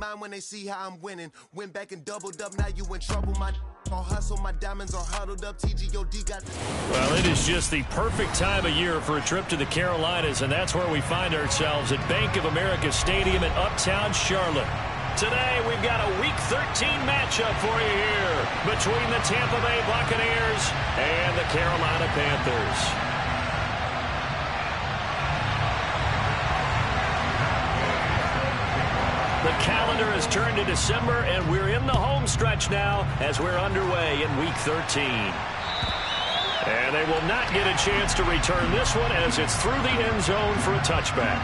Mind when they see how I'm winning. Went back and doubled up, now you in trouble. My all hustle, my diamonds are huddled up. TGOD got. Well, it is just the perfect time of year for a trip to the Carolinas, and that's where we find ourselves at Bank of America Stadium in Uptown Charlotte. Today, we've got a Week 13 matchup for you here between the Tampa Bay Buccaneers and the Carolina Panthers. The calendar has turned to December, and we're in the home stretch now as we're underway in Week 13. And they will not get a chance to return this one as it's through the end zone for a touchback.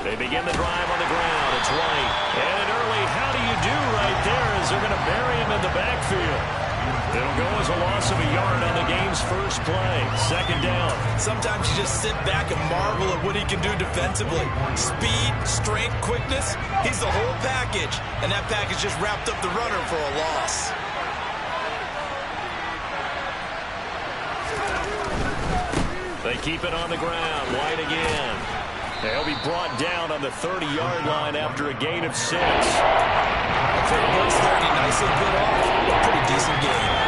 They begin the drive on the ground. It's White. And an early how do you do right there as they're going to bury him in the backfield. It'll go as a loss of a yard on the game's first play. Second down. Sometimes you just sit back and marvel at what he can do defensively. Speed, strength, quickness. He's the whole package. And that package just wrapped up the runner for a loss. They keep it on the ground. White again. They'll be brought down on the 30-yard line after a gain of 6. For a blitz 30, nicely put off. A pretty decent game.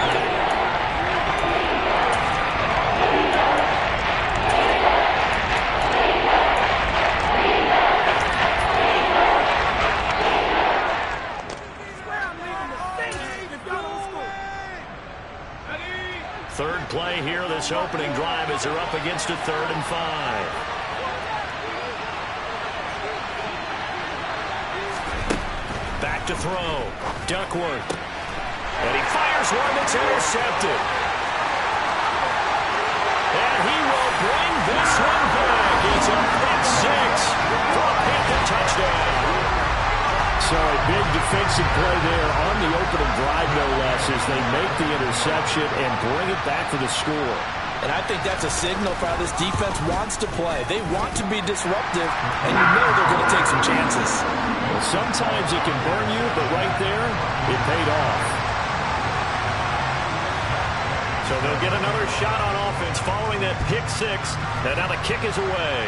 Third play here, this opening drive as they're up against a 3rd and 5. Back to throw. Duckworth. And he fires one that's intercepted. And he will bring this one back. It's a pick 6 for a Panther touchdown. So a big defensive play there on the opening drive, no less, as they make the interception and bring it back for the score. And I think that's a signal for how this defense wants to play. They want to be disruptive, and you know they're going to take some chances. Well, sometimes it can burn you, but right there, it paid off. So they'll get another shot on offense following that pick 6, and now the kick is away.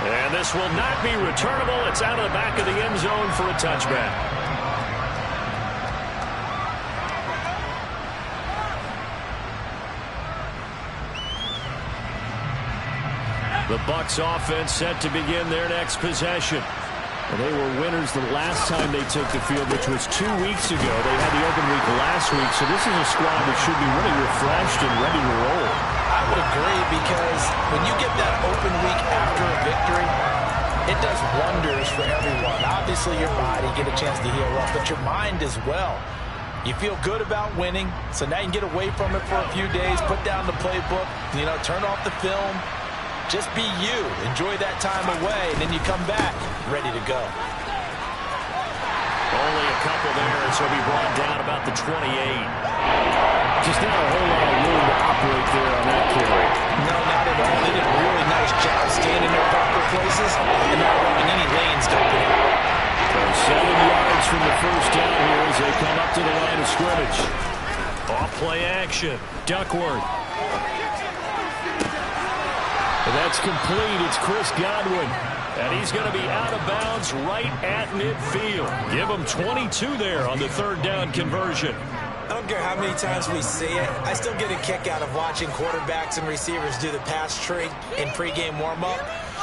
And this will not be returnable. It's out of the back of the end zone for a touchback. The Bucs offense set to begin their next possession. And they were winners the last time they took the field, which was 2 weeks ago. They had the open week last week, so this is a squad that should be really refreshed and ready to roll. I would agree, because when you get that open week after a victory, it does wonders for everyone. Obviously, your body get a chance to heal up, but your mind as well. You feel good about winning, so now you can get away from it for a few days, put down the playbook, turn off the film. Just be you. Enjoy that time away, and then you come back ready to go. Only a couple there, so he'll be brought down about the 28. Just not a whole lot of room to operate there on that carry. No, not at all. They did a really nice job staying in their proper places and not allowing any lanes to open up. So 7 yards from the first down here as they come up to the line of scrimmage. Off play action. Duckworth. And that's complete. It's Chris Godwin. And he's going to be out of bounds right at midfield. Give him 22 there on the 3rd down conversion. I don't care how many times we see it. I still get a kick out of watching quarterbacks and receivers do the pass tree in pregame warm-up.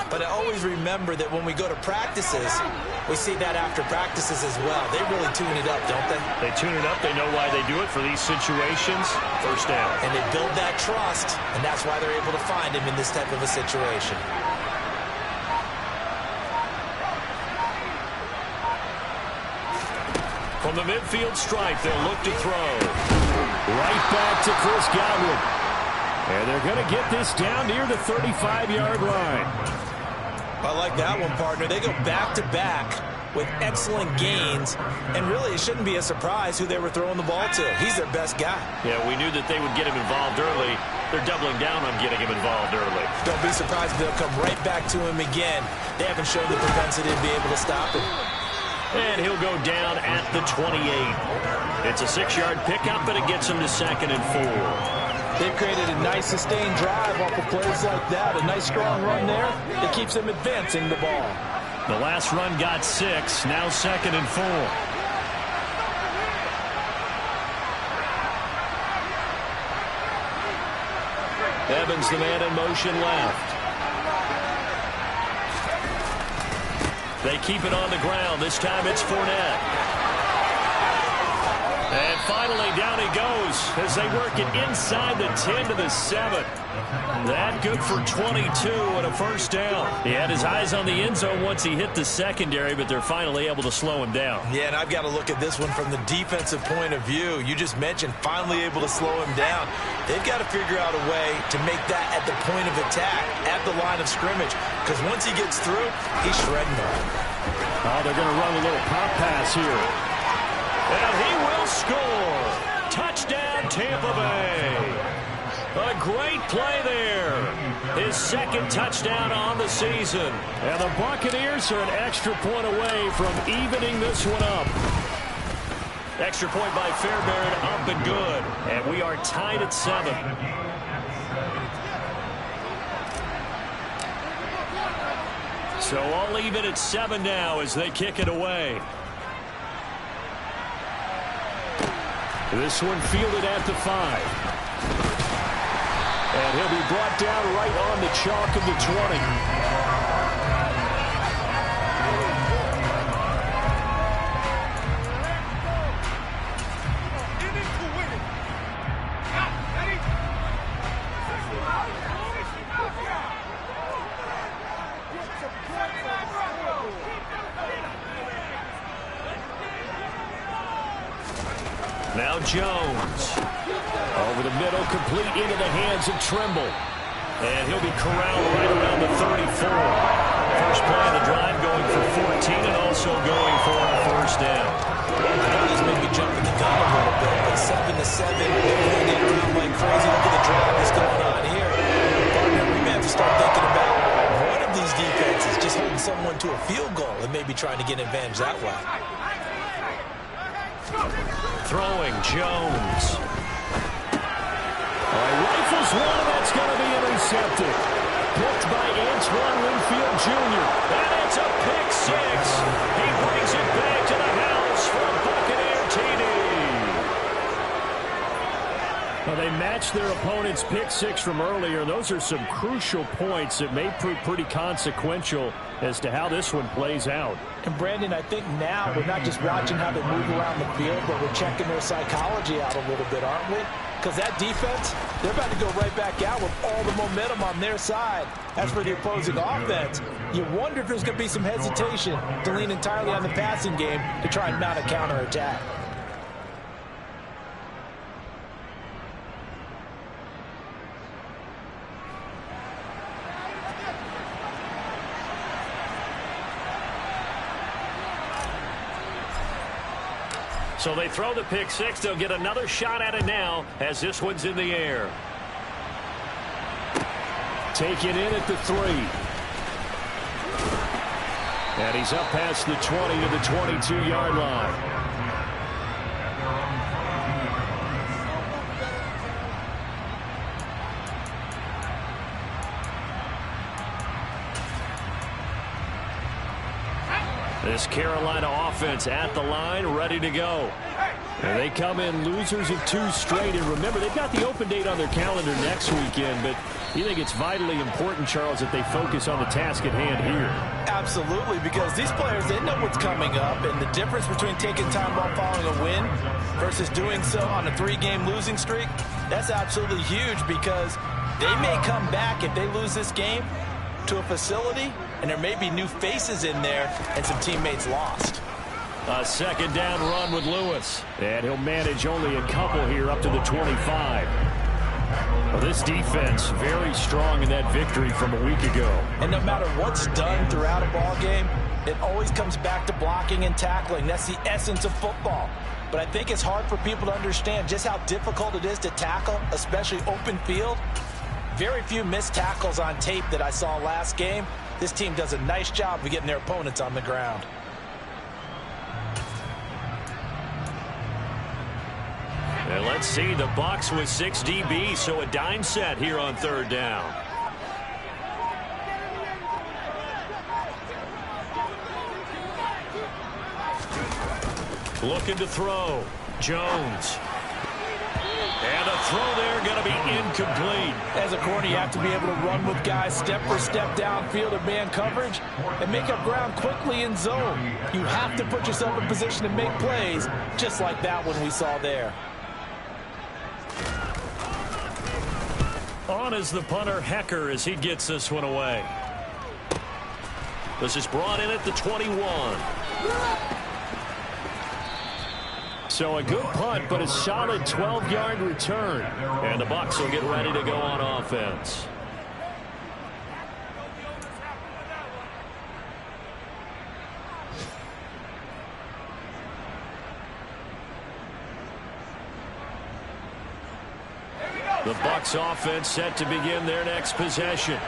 But I always remember that when we go to practices, we see that after practices as well. They really tune it up, don't they? They tune it up. They know why they do it for these situations. First down. And they build that trust, and that's why they're able to find him in this type of a situation. From the midfield stripe, they'll look to throw. Right back to Chris Godwin. And they're going to get this down near the 35-yard line. I like that one, partner. They go back-to-back with excellent gains, and really it shouldn't be a surprise who they were throwing the ball to. He's their best guy. Yeah, we knew that they would get him involved early. They're doubling down on getting him involved early. Don't be surprised if they'll come right back to him again. They haven't shown the propensity to be able to stop him. And he'll go down at the 28. It's a 6-yard pickup, but it gets him to 2nd and 4. They've created a nice sustained drive off of plays like that. A nice strong run there that keeps them advancing the ball. The last run got 6, now 2nd and 4. Evans, the man in motion left. They keep it on the ground. This time it's Fournette. And finally, down he goes as they work it inside the 10 to the 7. That good for 22 and a first down. He had his eyes on the end zone once he hit the secondary, but they're finally able to slow him down. Yeah, and I've got to look at this one from the defensive point of view. You just mentioned finally able to slow him down. They've got to figure out a way to make that at the point of attack, at the line of scrimmage, because once he gets through, he's shredding them. Oh, they're going to run a little pop pass here. And he will score. Touchdown, Tampa Bay. A great play there. His 2nd touchdown on the season. And the Buccaneers are an extra point away from evening this one up. Extra point by Fairbairn, up and good. And we are tied at 7. So all even at 7 now as they kick it away. This one fielded at the 5. And he'll be brought down right on the chalk of the 20. Now Jones. Over the middle, complete into the hands of Trimble. And he'll be corralled right around the 34. First play of the drive going for 14 and also going for a first down. I know this may be jumping the gun a little bit, but 7 to 7, they're around like crazy. Look at the drive that's going on here. Partner, we may have to start thinking about one of these defenses just holding someone to a field goal and maybe trying to get an advantage that way. Throwing Jones. Rifles one, and that's going to be intercepted. Picked by Antoine Winfield Jr. And it's a pick 6. He brings it back to the house for Buccaneer TD. Well, they matched their opponent's pick 6 from earlier. Those are some crucial points that may prove pretty consequential as to how this one plays out. And Brandon, I think now we're not just watching how they move around the field, but we're checking their psychology out a little bit, aren't we? Because that defense, they're about to go right back out with all the momentum on their side. As for the opposing offense, you wonder if there's going to be some hesitation to lean entirely on the passing game to try and mount a counterattack. So they throw the pick 6. They'll get another shot at it now as this one's in the air. Take it in at the 3. And he's up past the 20 to the 22-yard line. This Carolina offense at the line, ready to go. And they come in losers of 2 straight. And remember, they've got the open date on their calendar next weekend. But you think it's vitally important, Charles, that they focus on the task at hand here? Absolutely, because these players, they know what's coming up. And the difference between taking time off following a win versus doing so on a 3-game losing streak, that's absolutely huge because they may come back if they lose this game to a facility, and there may be new faces in there and some teammates lost. A 2nd down run with Lewis. And he'll manage only a couple here up to the 25. Well, this defense very strong in that victory from a week ago. And no matter what's done throughout a ball game, it always comes back to blocking and tackling. That's the essence of football. But I think it's hard for people to understand just how difficult it is to tackle, especially open field. Very few missed tackles on tape that I saw last game. This team does a nice job of getting their opponents on the ground. And let's see, the Bucs with 6 DBs, so a dime set here on third down. Looking to throw. Jones. And a throw there going to be incomplete. As a corner, you have to be able to run with guys step for step downfield in man coverage and make up ground quickly in zone. You have to put yourself in position to make plays, just like that one we saw there. On is the punter, Hecker, as he gets this one away. This is brought in at the 21. So a good punt, but a solid 12-yard return. And the Bucs will get ready to go on offense. The Bucs offense set to begin their next possession.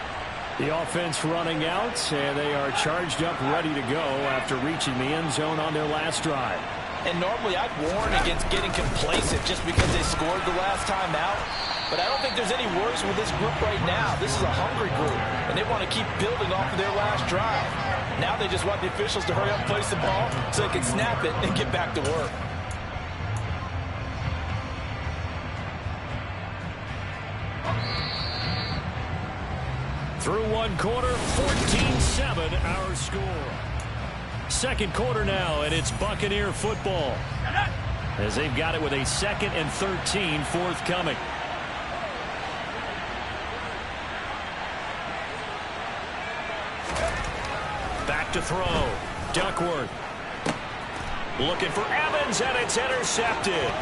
The offense running out, and they are charged up, ready to go after reaching the end zone on their last drive. And normally I'd warn against getting complacent just because they scored the last time out. But I don't think there's any worse with this group right now. This is a hungry group, and they want to keep building off of their last drive. Now they just want the officials to hurry up and place the ball so they can snap it and get back to work. Through one quarter, 14-7 our score. Second quarter now, and it's Buccaneer football, as they've got it with a 2nd and 13 forthcoming. Back to throw. Duckworth. Looking for Evans, and it's intercepted.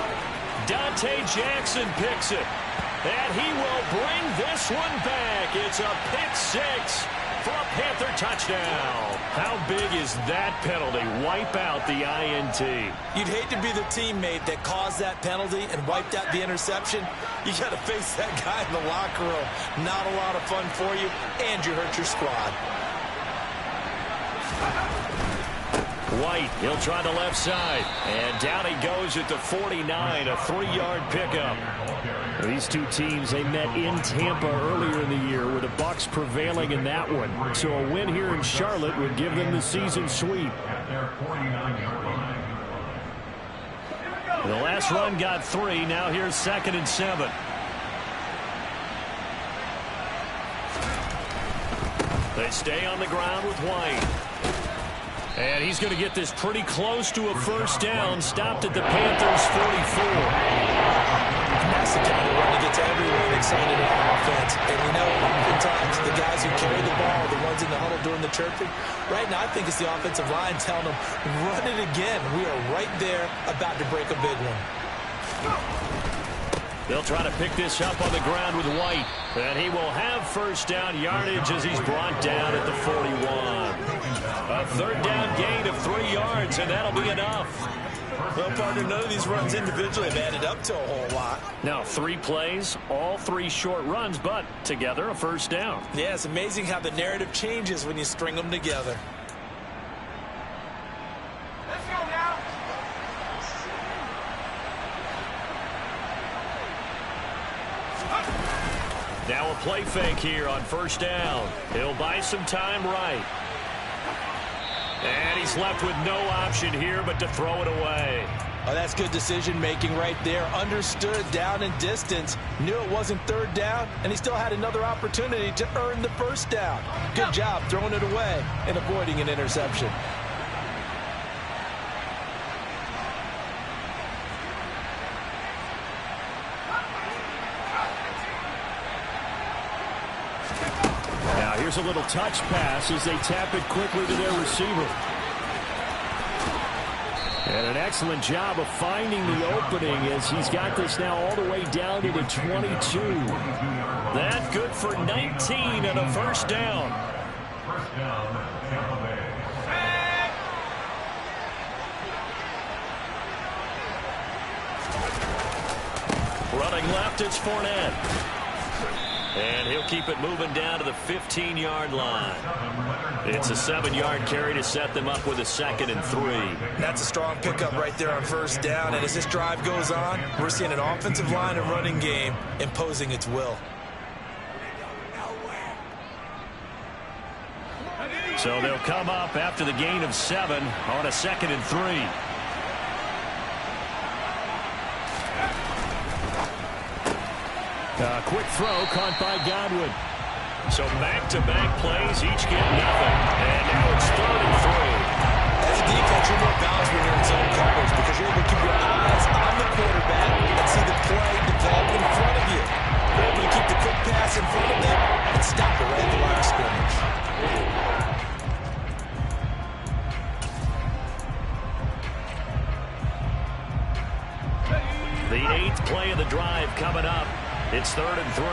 Dante Jackson picks it. And he will bring this one back. It's a pick six for a Panther touchdown. How big is that penalty? Wipe out the INT. You'd hate to be the teammate that caused that penalty and wiped out the interception. You got to face that guy in the locker room. Not a lot of fun for you, and you hurt your squad. White, he'll try the left side. And down he goes at the 49, a 3-yard pickup. These two teams, they met in Tampa earlier in the year with the Bucs prevailing in that one. So a win here in Charlotte would give them the season sweep. The last run got 3. Now here's 2nd and 7. They stay on the ground with White. And he's going to get this pretty close to a first down. Stopped at the Panthers' 44. That's the kind of run that gets everyone excited on offense. And you know, oftentimes the guys who carry the ball are the ones in the huddle doing the chirping. Right now, I think it's the offensive line telling them, run it again. We are right there about to break a big one. They'll try to pick this up on the ground with White. And he will have first down yardage as he's brought down at the 41. A third down gain of 3 yards, and that'll be enough. Well, partner, none of these runs individually have added up to a whole lot. Now 3 plays, all 3 short runs, but together a first down. Yeah, it's amazing how the narrative changes when you string them together. Let's go now. Now a play fake here on first down. He'll buy some time right. And he's left with no option here but to throw it away. Oh, that's good decision-making right there. Understood down and distance. Knew it wasn't third down, and he still had another opportunity to earn the first down. Good job throwing it away and avoiding an interception. Now here's a little touch pass as they tap it quickly to their receiver. And an excellent job of finding the opening as he's got this now all the way down to the 22. That good for 19 and a first down. First down, Tampa Bay. Running left, it's Fournette. And he'll keep it moving down to the 15-yard line. It's a 7-yard carry to set them up with a 2nd and 3. That's a strong pickup right there on first down. And as this drive goes on, we're seeing an offensive line and running game imposing its will. So they'll come up after the gain of 7 on a 2nd and 3. Quick throw caught by Godwin. So back-to-back plays, each get nothing. And now it's 3rd and 3. As a defense, you're more balanced when you're in zone coverage because you're able to keep your eyes on the quarterback and see the play develop in front of you. You're able to keep the quick pass in front of them and stop it right at the line of scrimmage. The 8th play of the drive coming up. It's 3rd and 3.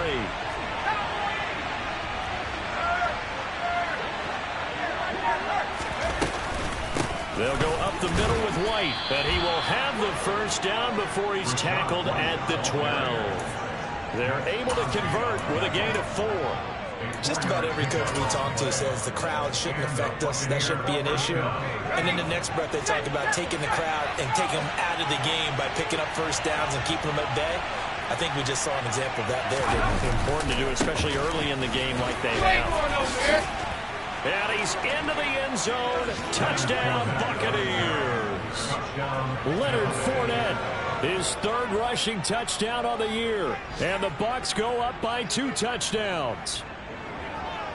They'll go up the middle with White, and he will have the first down before he's tackled at the 12. They're able to convert with a gain of 4. Just about every coach we talk to says the crowd shouldn't affect us. That shouldn't be an issue. And in the next breath, they talk about taking the crowd and taking them out of the game by picking up first downs and keeping them at bay. I think we just saw an example of that there. Important to do, especially early in the game like they have. And he's into the end zone. Touchdown, Buccaneers. Leonard Fournette, his 3rd rushing touchdown on the year. And the Bucs go up by 2 touchdowns.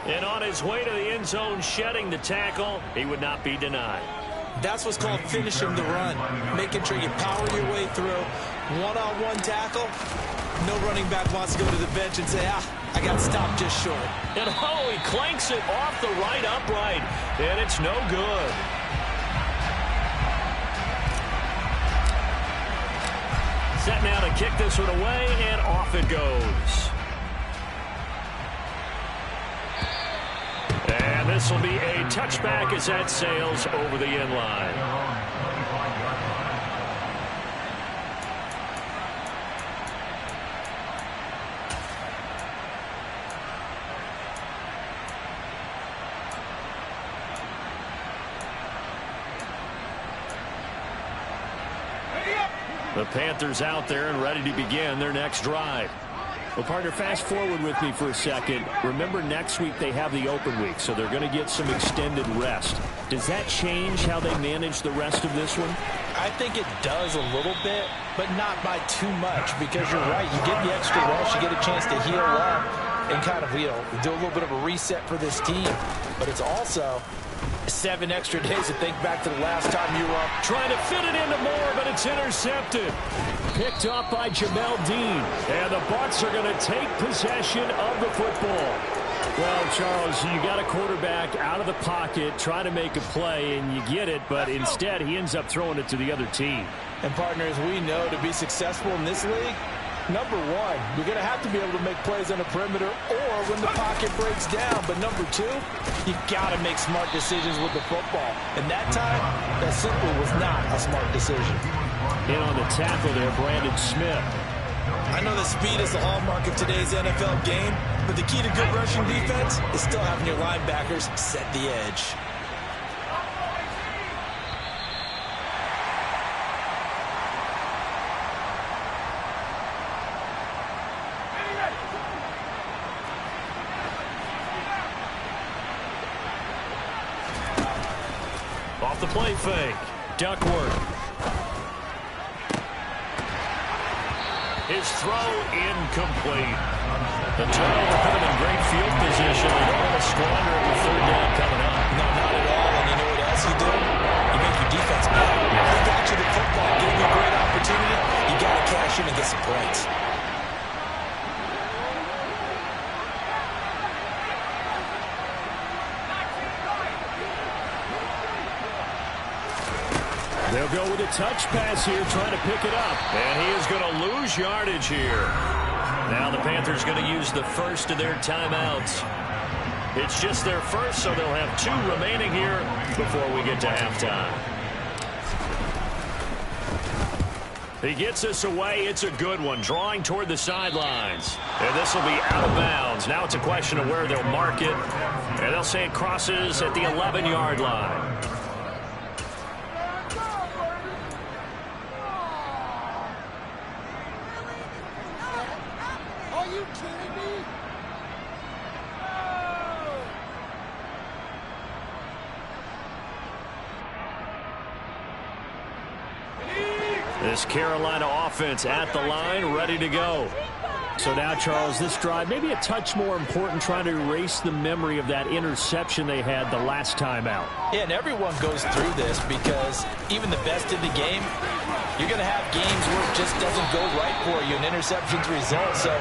And on his way to the end zone, shedding the tackle, he would not be denied. That's what's called finishing the run. Making sure you power your way through. One-on-one tackle. No running back wants to go to the bench and say, I got stopped just short. And he clanks it off the right upright. And it's no good. Set now to kick this one away, and off it goes. And this will be a touchback as that sails over the end line. The Panthers out there and ready to begin their next drive. Well, partner, fast forward with me for a second. Remember, next week they have the open week, so they're going to get some extended rest. Does that change how they manage the rest of this one? I think it does a little bit, but not by too much, because you're right. You get the extra rest, you get a chance to heal up and kind of, do a little bit of a reset for this team. But it's also 7 extra days to think back to the last time you were up. Trying to fit it into Moore, but it's intercepted. Picked off by Jamel Dean. And the Bucs are going to take possession of the football. Well, Charles, you got a quarterback out of the pocket trying to make a play, and you get it, but instead he ends up throwing it to the other team. And, partners, we know to be successful in this league, number one, you're going to have to be able to make plays on the perimeter or when the pocket breaks down. But number two, you got to make smart decisions with the football. And that time, that simply was not a smart decision. In on the tackle there, Brandon Smith. I know that speed is the hallmark of today's NFL game, but the key to good rushing defense is still having your linebackers set the edge. Off the play fake, Duckworth. His throw incomplete. The turnover put him in great field position. They don't want to squander it with 3rd down coming up. No, not at all. And you know what else you do? You make your defense better. They got you the football, gave you a great opportunity. You got to cash in and get some points. They'll go with a touch pass here, trying to pick it up. And he is going to lose yardage here. Now the Panthers going to use the first of their timeouts. It's just their first, so they'll have 2 remaining here before we get to halftime. He gets us away. It's a good one, drawing toward the sidelines. And this will be out of bounds. Now it's a question of where they'll mark it. And they'll say it crosses at the 11-yard line. This Carolina offense at the line, ready to go. So now, Charles, this drive maybe a touch more important, trying to erase the memory of that interception they had the last time out. Yeah, and everyone goes through this because even the best in the game, you're going to have games where it just doesn't go right for you and interceptions result. So,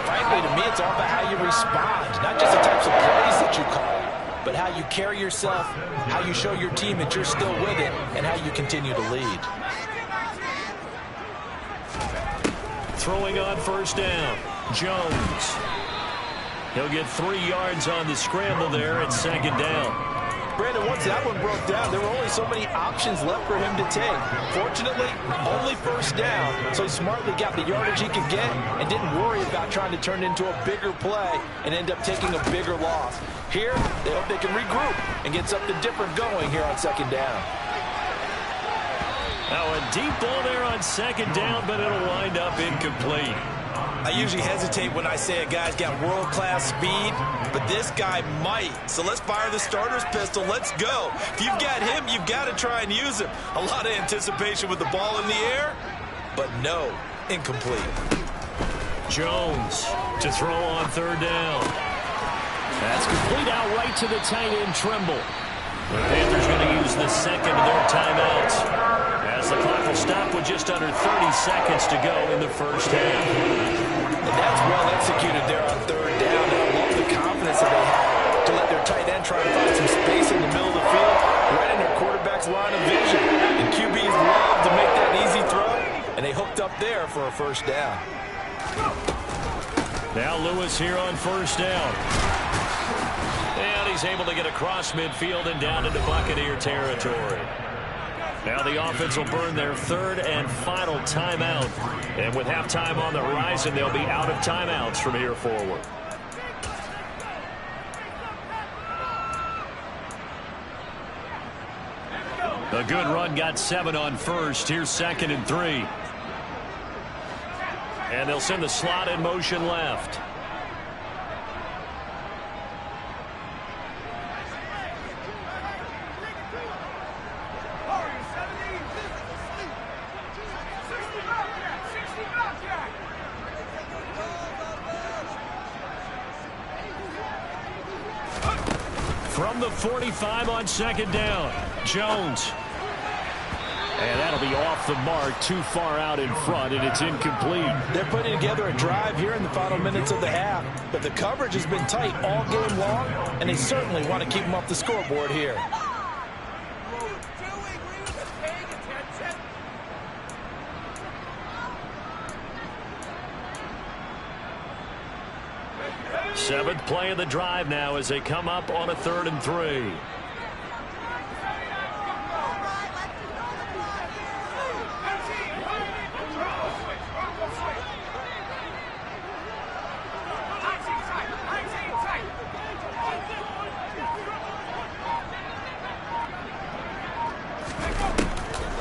frankly, to me, it's all about how you respond, not just the types of plays that you call, but how you carry yourself, how you show your team that you're still with it, and how you continue to lead. Throwing on first down, Jones. He'll get 3 yards on the scramble there at second down. Brandon, once that one broke down, there were only so many options left for him to take. Fortunately, only first down, so he smartly got the yardage he could get and didn't worry about trying to turn it into a bigger play and end up taking a bigger loss. Here, they hope they can regroup and get something different going here on second down. Now a deep ball there on second down, but it'll wind up incomplete. I usually hesitate when I say a guy's got world-class speed, but this guy might. So let's fire the starter's pistol. Let's go. If you've got him, you've got to try and use him. A lot of anticipation with the ball in the air, but no, incomplete. Jones to throw on third down. That's complete out right to the tight end, Trimble. The Panthers going to use the second of their timeouts, as the clock will stop with just under 30 seconds to go in the first half. And that's well executed there on third down. And I love the confidence that they had to let their tight end try and find some space in the middle of the field, right in their quarterback's line of vision. And QBs love to make that easy throw, and they hooked up there for a first down. Now Lewis here on first down. And he's able to get across midfield and down into Buccaneer territory. Now the offense will burn their third and final timeout. And with halftime on the horizon, they'll be out of timeouts from here forward. A good run, got 7 on first. Here's second and 3. And they'll send the slot in motion left. From the 45 on second down, Jones. And that'll be off the mark, too far out in front, and it's incomplete. They're putting together a drive here in the final minutes of the half, but the coverage has been tight all game long, and they certainly want to keep them off the scoreboard here. Seventh play of the drive now as they come up on a 3rd and 3.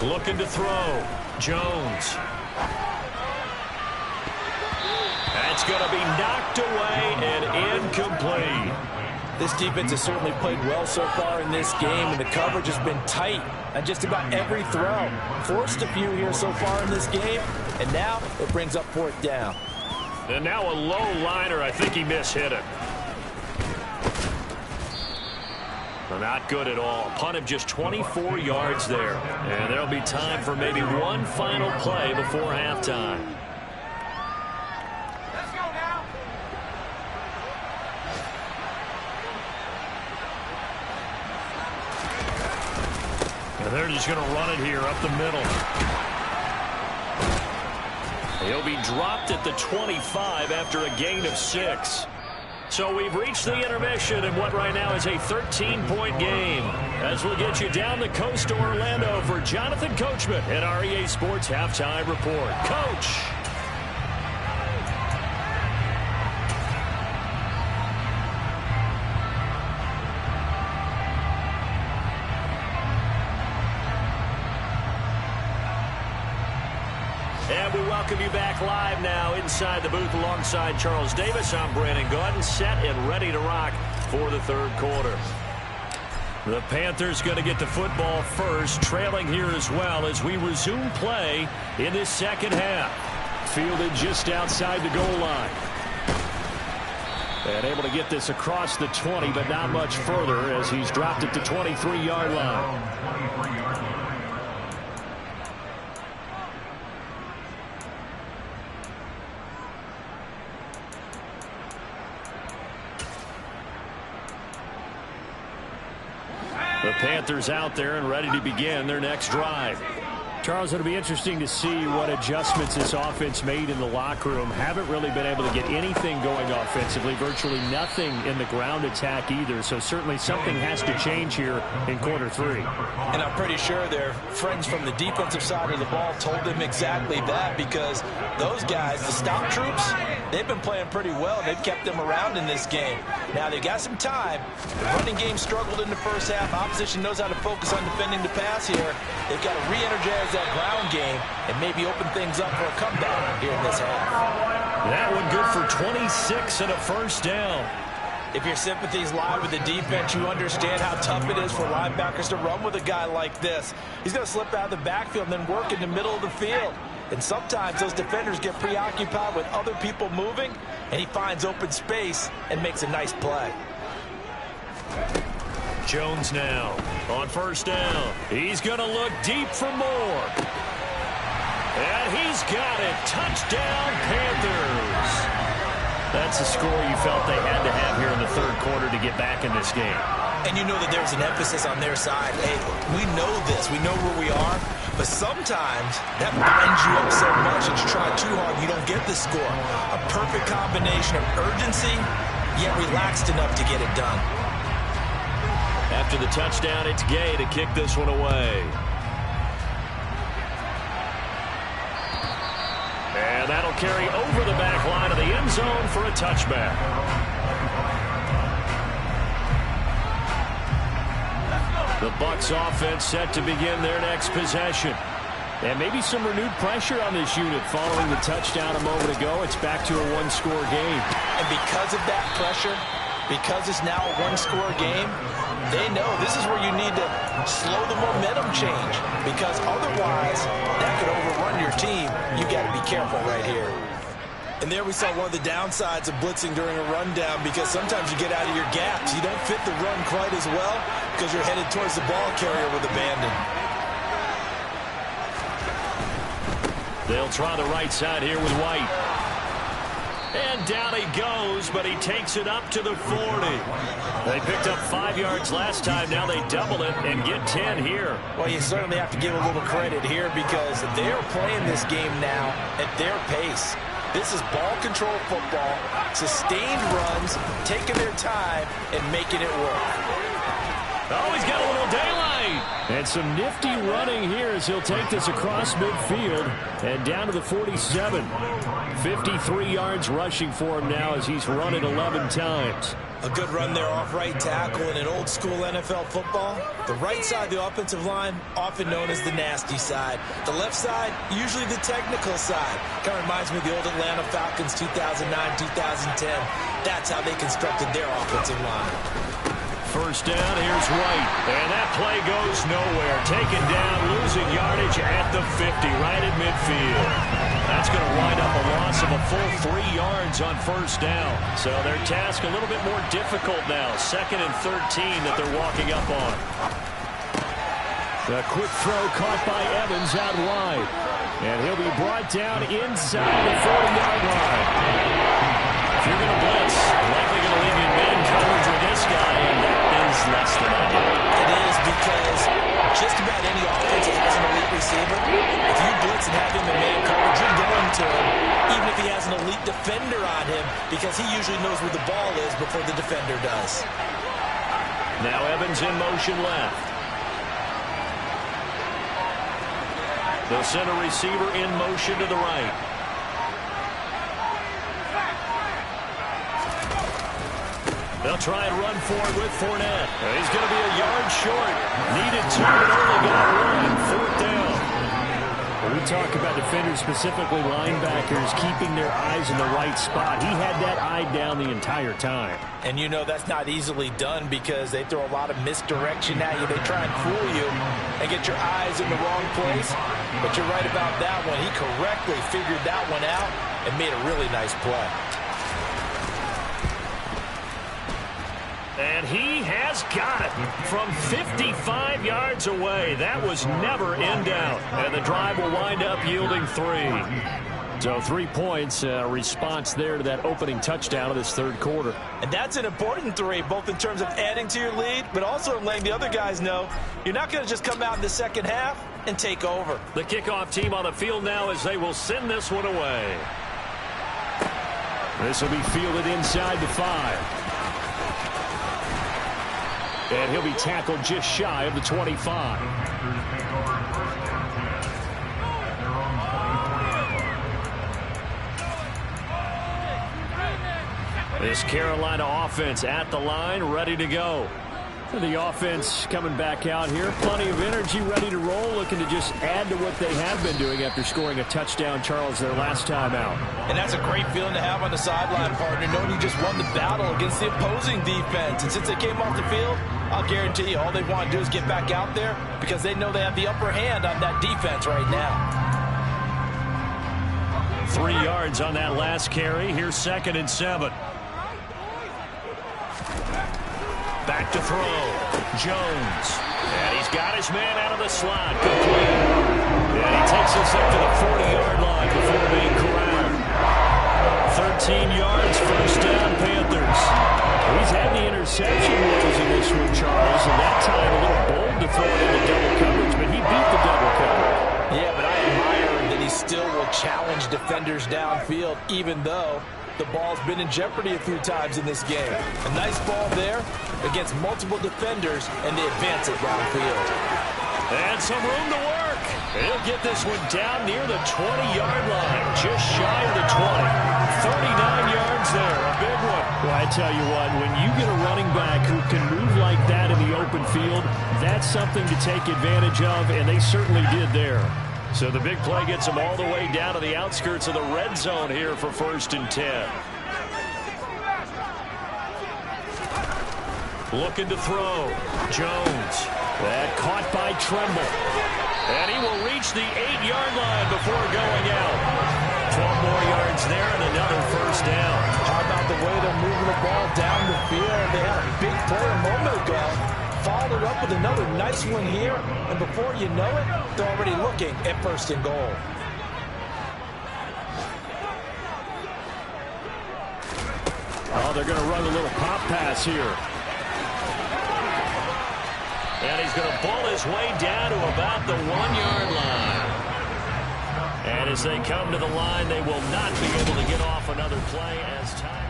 Looking to throw. Jones. That's going to be knocked away and incomplete. This defense has certainly played well so far in this game, and the coverage has been tight on just about every throw. Forced a few here so far in this game, and now it brings up 4th down. And now a low liner. I think he mishit it. Not good at all. Punt of just 24 yards there. And there'll be time for maybe one final play before halftime. Let's go now. And they're just going to run it here up the middle. He'll be dropped at the 25 after a gain of 6. So we've reached the intermission in what right now is a 13-point game. As we'll get you down the coast to Orlando for Jonathan Coachman at our EA Sports Halftime Report. Coach! And we welcome you back live now inside the booth alongside Charles Davis. I'm Brandon Gaudin, set and ready to rock for the third quarter. The Panthers going to get the football first, trailing here as well as we resume play in this second half. Fielded just outside the goal line. And able to get this across the 20, but not much further as he's dropped it to 23-yard line. The Panthers out there and ready to begin their next drive. Charles, it'll be interesting to see what adjustments this offense made in the locker room. Haven't really been able to get anything going offensively, virtually nothing in the ground attack either. So certainly something has to change here in quarter 3. And I'm pretty sure their friends from the defensive side of the ball told them exactly that, because those guys, the stop troops, they've been playing pretty well. They've kept them around in this game. Now they got some time. The running game struggled in the first half. Opposition knows how to focus on defending the pass here. They've got to re-energize that ground game and maybe open things up for a comeback here in this half. That one good for 26 and a first down. If your sympathies lie with the defense, you understand how tough it is for linebackers to run with a guy like this. He's going to slip out of the backfield and then work in the middle of the field. And sometimes those defenders get preoccupied with other people moving, and he finds open space and makes a nice play. Jones now on first down. He's going to look deep for more. And he's got it. Touchdown, Panthers. That's a score you felt they had to have here in the third quarter to get back in this game. And you know that there's an emphasis on their side. Hey, we know this. We know where we are. But sometimes that bends you up so much that you try too hard and you don't get the score. A perfect combination of urgency, yet relaxed enough to get it done. After the touchdown, it's Gay to kick this one away. And that'll carry over the back line of the end zone for a touchback. The Bucs offense set to begin their next possession. And maybe some renewed pressure on this unit following the touchdown a moment ago. It's back to a one-score game. And because of that pressure, because it's now a one-score game, they know this is where you need to slow the momentum change, because otherwise that could overrun your team. You got to be careful right here. And there we saw one of the downsides of blitzing during a rundown, because sometimes you get out of your gaps. You don't fit the run quite as well because you're headed towards the ball carrier with abandon. They'll try the right side here with White. And down he goes, but he takes it up to the 40. They picked up 5 yards last time. Now they double it and get 10 here. Well, you certainly have to give a little credit here, because they're playing this game now at their pace. This is ball control football, sustained runs, taking their time and making it work. Oh, he's got a little daylight. And some nifty running here as he'll take this across midfield and down to the 47. 53 yards rushing for him now as he's run it 11 times. A good run there off right tackle in an old school NFL football. The right side of the offensive line, often known as the nasty side. The left side, usually the technical side. Kind of reminds me of the old Atlanta Falcons 2009-2010. That's how they constructed their offensive line. First down, here's White. And that play goes nowhere. Taken down, losing yardage at the 50, right at midfield. That's going to wind up a loss of a full 3 yards on first down. So their task a little bit more difficult now. 2nd and 13 that they're walking up on. The quick throw caught by Evans out wide. And he'll be brought down inside the 40-yard line. If you're going to blitz, likely going to leave you man coverage with this guy, and that is less than ideal. It is, because just about any receiver, if you blitz and have him in man coverage, you're going to him, even if he has an elite defender on him, because he usually knows where the ball is before the defender does. Now Evans in motion left. The center receiver in motion to the right. They'll try and run forward with Fournette. He's going to be a yard short. Needed 2, but only got 1. 4th down. When we talk about defenders, specifically linebackers, keeping their eyes in the right spot, he had that eye down the entire time. And you know that's not easily done because they throw a lot of misdirection at you. They try and fool you and get your eyes in the wrong place. But you're right about that one. He correctly figured that one out and made a really nice play. And he has got it from 55 yards away. That was never in doubt. And the drive will wind up yielding 3. So 3 points, response there to that opening touchdown of this third quarter. And that's an important 3, both in terms of adding to your lead, but also letting the other guys know you're not going to just come out in the second half and take over. The kickoff team on the field now as they will send this one away. This will be fielded inside the 5. And he'll be tackled just shy of the 25. This Carolina offense at the line, ready to go. The offense coming back out here. Plenty of energy, ready to roll, looking to just add to what they have been doing after scoring a touchdown, Charles, their last time out. And that's a great feeling to have on the sideline, partner, knowing you just won the battle against the opposing defense. And since they came off the field, I'll guarantee you all they want to do is get back out there because they know they have the upper hand on that defense right now. 3 yards on that last carry. Here's 2nd and 7. Back to throw. Jones. And he's got his man out of the slot. Complete. And he takes us up to the 40-yard line before being corralled. 13 yards, 1st down, Panthers. He's had the interception woes in this one, Charles, and that time a little bold to throw it into double coverage, but he beat the double coverage. Yeah, but I admire that he still will challenge defenders downfield, even though the ball's been in jeopardy a few times in this game. A nice ball there against multiple defenders, and they advance it downfield. And some room to work. He'll get this one down near the 20-yard line, just shy of the 20. 39 yards there, a big one. Well, I tell you what, when you get a running back who can move like that in the open field, that's something to take advantage of, and they certainly did there. So the big play gets them all the way down to the outskirts of the red zone here for 1st and 10. Looking to throw. Jones. That caught by Tremble. And he will reach the 8-yard line before going out. 12 more yards there and another 1st down. How about the way they're moving the ball down the field? They had a big play a moment ago. Followed it up with another nice one here, and before you know it, they're already looking at 1st and goal. Oh, they're going to run a little pop pass here. And he's going to pull his way down to about the 1-yard line. And as they come to the line, they will not be able to get off another play as time.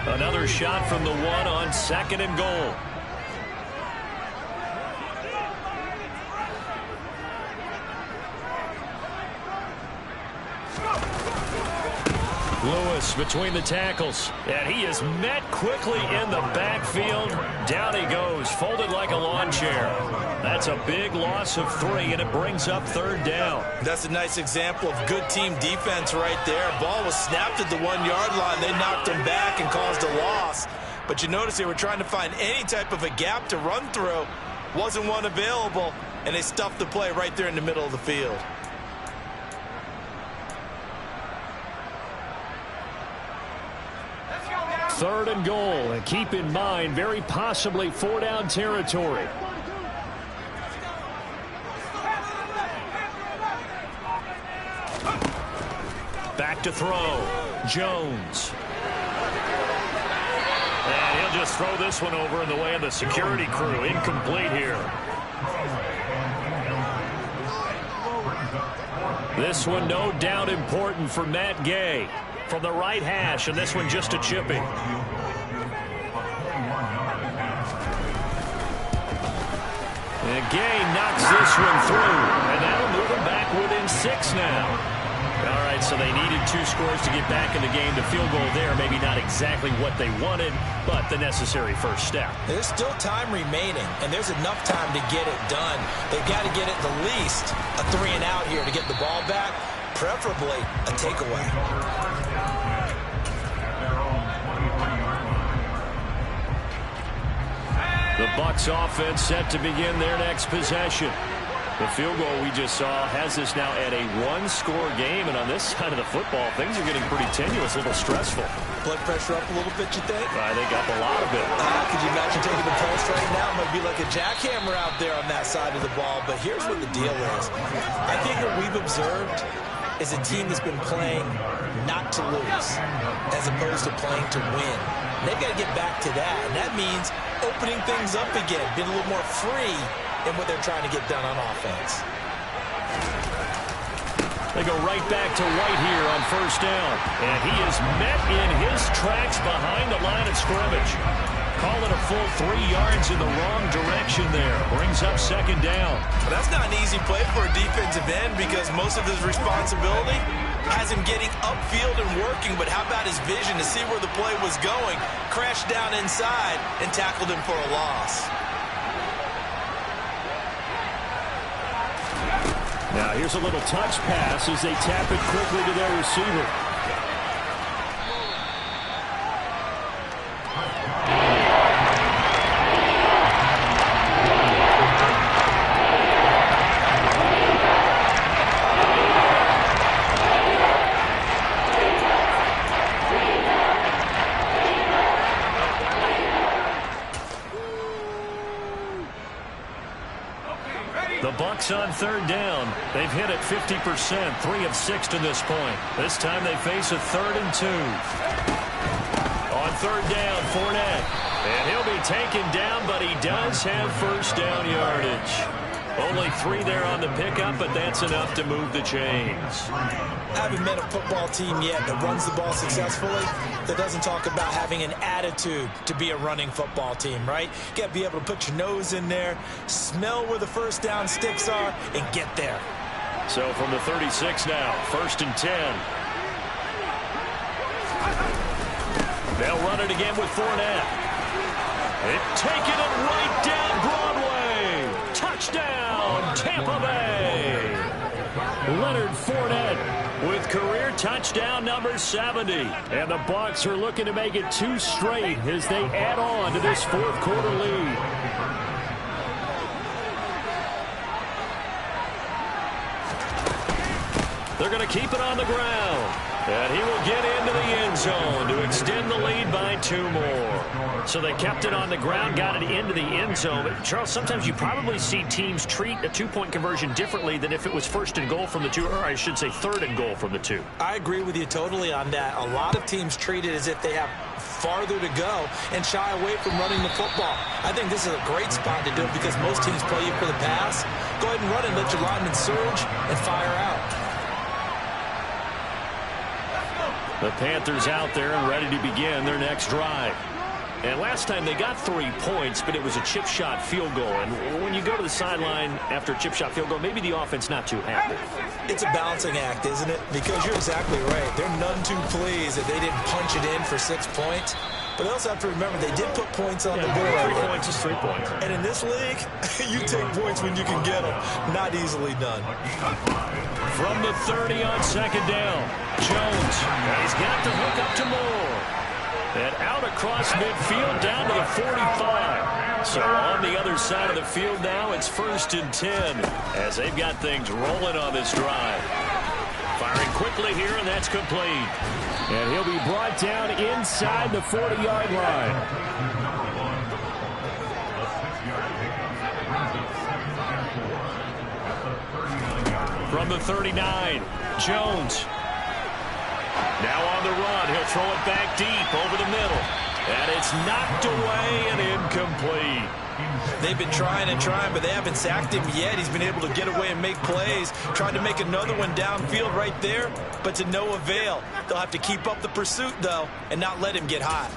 Another shot from the 1 on 2nd and goal. Lewis between the tackles, and he is met quickly in the backfield. Down he goes, folded like a lawn chair. That's a big loss of 3, and it brings up 3rd down. That's a nice example of good team defense right there. Ball was snapped at the 1-yard line. They knocked him back and caused a loss. But you notice they were trying to find any type of a gap to run through. Wasn't one available, and they stuffed the play right there in the middle of the field. Third and goal, and keep in mind, very possibly 4-down territory. back to throw. Jones. And he'll just throw this one over in the way of the security crew. Incomplete here. This one no doubt important for Matt Gay from the right hash, and this one just a chipping. And Gay knocks this one through, and that'll move them back within 6 now. All right, so they needed 2 scores to get back in the game. The field goal there, maybe not exactly what they wanted, but the necessary first step. There's still time remaining, and there's enough time to get it done. They've got to get at the least a 3-and-out here to get the ball back, preferably a takeaway. The Bucs offense set to begin their next possession. The field goal we just saw has us now at a 1-score game, and on this side of the football, things are getting pretty tenuous, a little stressful. Blood pressure up a little bit, you think? I think up a lot of it. Could you imagine taking the pulse right now? It might be like a jackhammer out there on that side of the ball, but here's what the deal is. I think what we've observed is a team that's been playing not to lose as opposed to playing to win. And they've got to get back to that, and that means opening things up again, being a little more free in what they're trying to get done on offense. They go right back to White here on first down. And he is met in his tracks behind the line of scrimmage. Call it a full 3 yards in the wrong direction there. Brings up second down. But that's not an easy play for a defensive end because most of his responsibility has him getting upfield and working. But how about his vision to see where the play was going? Crashed down inside and tackled him for a loss. Now here's a little touch pass as they tap it quickly to their receiver. On third down, they've hit it 50%, 3 of 6 to this point. This time they face a 3rd and 2. On third down, Fournette, and he'll be taken down, but he does have first down yardage. Only 3 there on the pickup, but that's enough to move the chains. I haven't met a football team yet that runs the ball successfully that doesn't talk about having an attitude to be a running football team, right? You got to be able to put your nose in there, smell where the first down sticks are, and get there. So from the 36 now, 1st and 10. They'll run it again with Fournette. Taking it right down Broadway. Touchdown, Tampa Bay. Leonard Fournette with career touchdown number 70. And the Bucs are looking to make it 2 straight as they add on to this 4th quarter lead. They're going to keep it on the ground. And he will get into the end zone to extend the lead by 2 more. So they kept it on the ground, got it into the end zone. But Charles, sometimes you probably see teams treat a 2-point conversion differently than if it was 1st and goal from the 2, or I should say 3rd and goal from the 2. I agree with you totally on that. A lot of teams treat it as if they have farther to go and shy away from running the football. I think this is a great spot to do it because most teams play you for the pass. Go ahead and run it, let your linemen surge and fire out. The Panthers out there and ready to begin their next drive. And last time they got 3 points, but it was a chip shot field goal. And when you go to the sideline after a chip shot field goal, maybe the offense not too happy. It's a balancing act, isn't it? Because you're exactly right. They're none too pleased that they didn't punch it in for 6 points. But they also have to remember they did put points on the board. 3 points is 3 points. And in this league, you take points when you can get them. Not easily done. From the 30 on second down, Jones. He's got to hook up to Moore. And out across midfield down to the 45. So on the other side of the field now, it's 1st and 10 as they've got things rolling on this drive. Firing quickly here, and that's complete. And he'll be brought down inside the 40-yard line. From the 39, Jones. Now on the run, he'll throw it back deep over the middle. And it's knocked away and incomplete. They've been trying and trying, but they haven't sacked him yet. He's been able to get away and make plays. Tried to make another one downfield right there, but to no avail. They'll have to keep up the pursuit, though, and not let him get hot.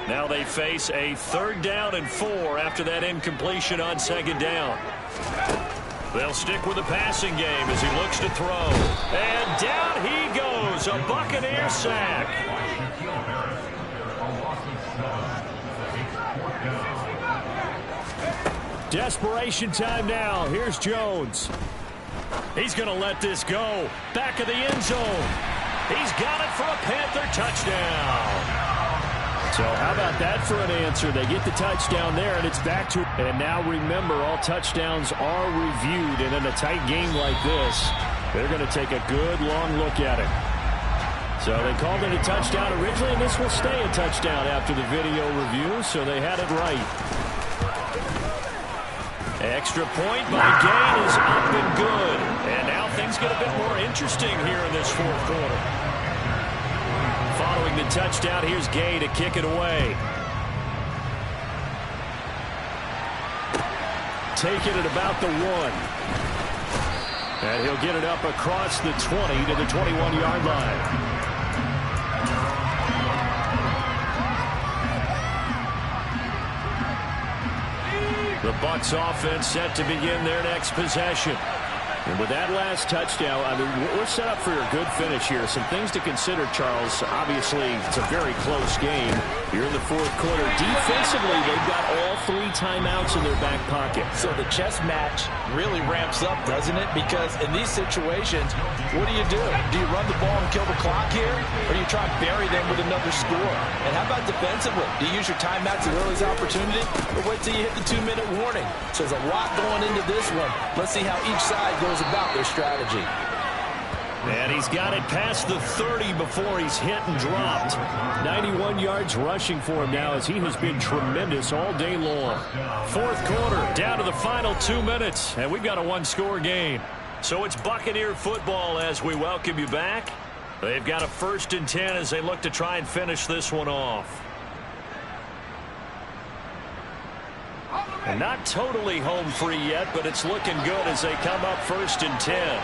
Now they face a 3rd down and 4 after that incompletion on 2nd down. They'll stick with the passing game as he looks to throw. And down he goes, a Buccaneer sack. Desperation time now. Here's Jones. He's going to let this go. Back of the end zone. He's got it for a Panther touchdown. So how about that for an answer? They get the touchdown there, and it's back to... And now remember, all touchdowns are reviewed, and in a tight game like this, they're going to take a good long look at it. So they called it a touchdown originally, and this will stay a touchdown after the video review, so they had it right. Extra point by Gain is up and good. And now things get a bit more interesting here in this 4th quarter. Following the touchdown, here's Gay to kick it away. Take it at about the 1. And he'll get it up across the 20 to the 21-yard line. The Bucs offense set to begin their next possession. And with that last touchdown, I mean, we're set up for a good finish here. Some things to consider, Charles. Obviously, it's a very close game. You're in the 4th quarter. Defensively, they've got all 3 timeouts in their back pocket. So the chess match really ramps up, doesn't it? Because in these situations, what do? Do you run the ball and kill the clock here? Or do you try and bury them with another score? And how about defensively? Do you use your timeouts at early opportunity? Or wait till you hit the 2-minute warning? So there's a lot going into this one. Let's see how each side goes about their strategy. And he's got it past the 30 before he's hit and dropped. 91 yards rushing for him now as he has been tremendous all day long. 4th quarter, down to the final 2 minutes, and we've got a 1-score game. So it's Buccaneer football as we welcome you back. They've got a 1st and 10 as they look to try and finish this one off. And not totally home free yet, but it's looking good as they come up 1st and 10.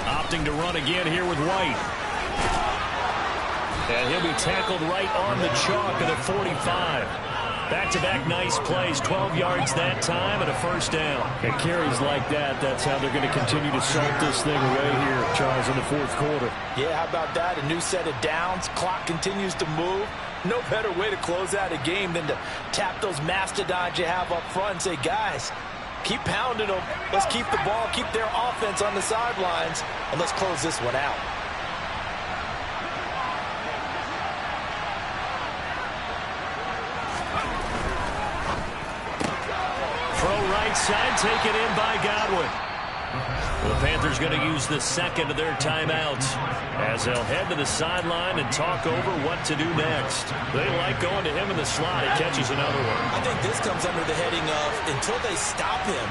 Opting to run again here with White. And he'll be tackled right on the chalk at the 45. Back-to-back nice plays, 12 yards that time and a 1st down. And carries like that, that's how they're going to continue to salt this thing away here, Charles, in the 4th quarter. Yeah, how about that? A new set of downs. Clock continues to move. No better way to close out a game than to tap those mastodons you have up front and say, guys, keep pounding them. Let's keep the ball, keep their offense on the sidelines, and let's close this one out. Side taken in by Godwin. The Panthers going to use the 2nd of their timeouts as they'll head to the sideline and talk over what to do next. They like going to him in the slot. He catches another one. I think this comes under the heading of until they stop him,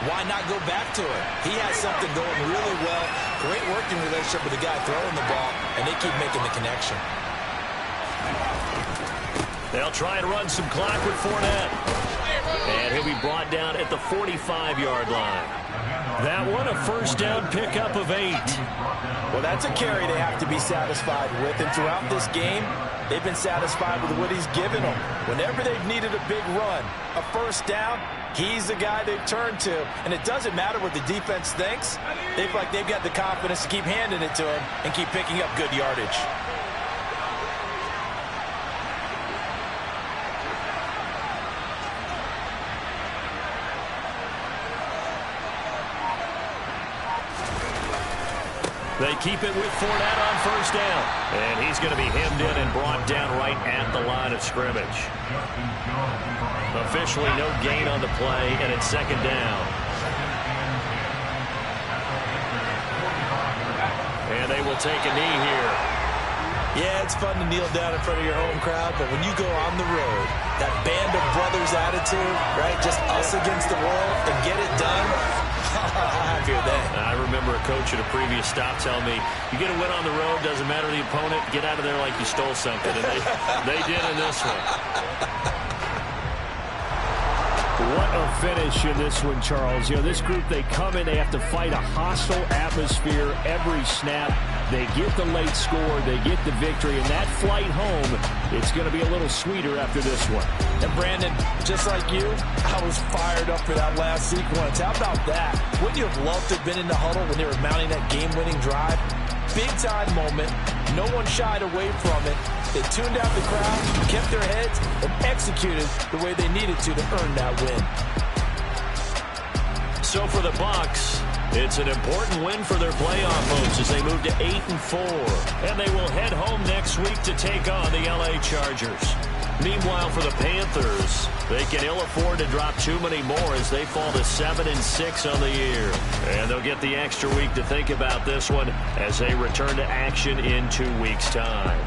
why not go back to it? He has something going really well. Great working relationship with the guy throwing the ball, and they keep making the connection. They'll try and run some clock with Fournette. And he'll be brought down at the 45-yard line. That one, a 1st down pickup of 8. Well, that's a carry they have to be satisfied with. And throughout this game, they've been satisfied with what he's given them. Whenever they've needed a big run, a 1st down, he's the guy they've turned to. And it doesn't matter what the defense thinks. They feel like they've got the confidence to keep handing it to him and keep picking up good yardage. They keep it with Fournette on 1st down. And he's going to be hemmed in and brought down right at the line of scrimmage. Officially no gain on the play, and it's 2nd down. And they will take a knee here. Yeah, it's fun to kneel down in front of your home crowd, but when you go on the road, that band of brothers attitude, right, just us against the world and get it done, happier than. I remember a coach at a previous stop telling me, you get a win on the road, doesn't matter the opponent, get out of there like you stole something. And they did in this one. What a finish in this one, Charles. You know, this group, they come in, they have to fight a hostile atmosphere every snap. They get the late score, they get the victory, and that flight home, it's going to be a little sweeter after this one. And Brandon, just like you, I was fired up for that last sequence. How about that? Wouldn't you have loved to have been in the huddle when they were mounting that game-winning drive? Big-time moment. No one shied away from it. They tuned out the crowd, kept their heads, and executed the way they needed to earn that win. So for the Bucs, it's an important win for their playoff hopes as they move to 8-4. And they will head home next week to take on the LA Chargers. Meanwhile, for the Panthers, they can ill afford to drop too many more as they fall to 7-6 on the year. And they'll get the extra week to think about this one as they return to action in 2 weeks' time.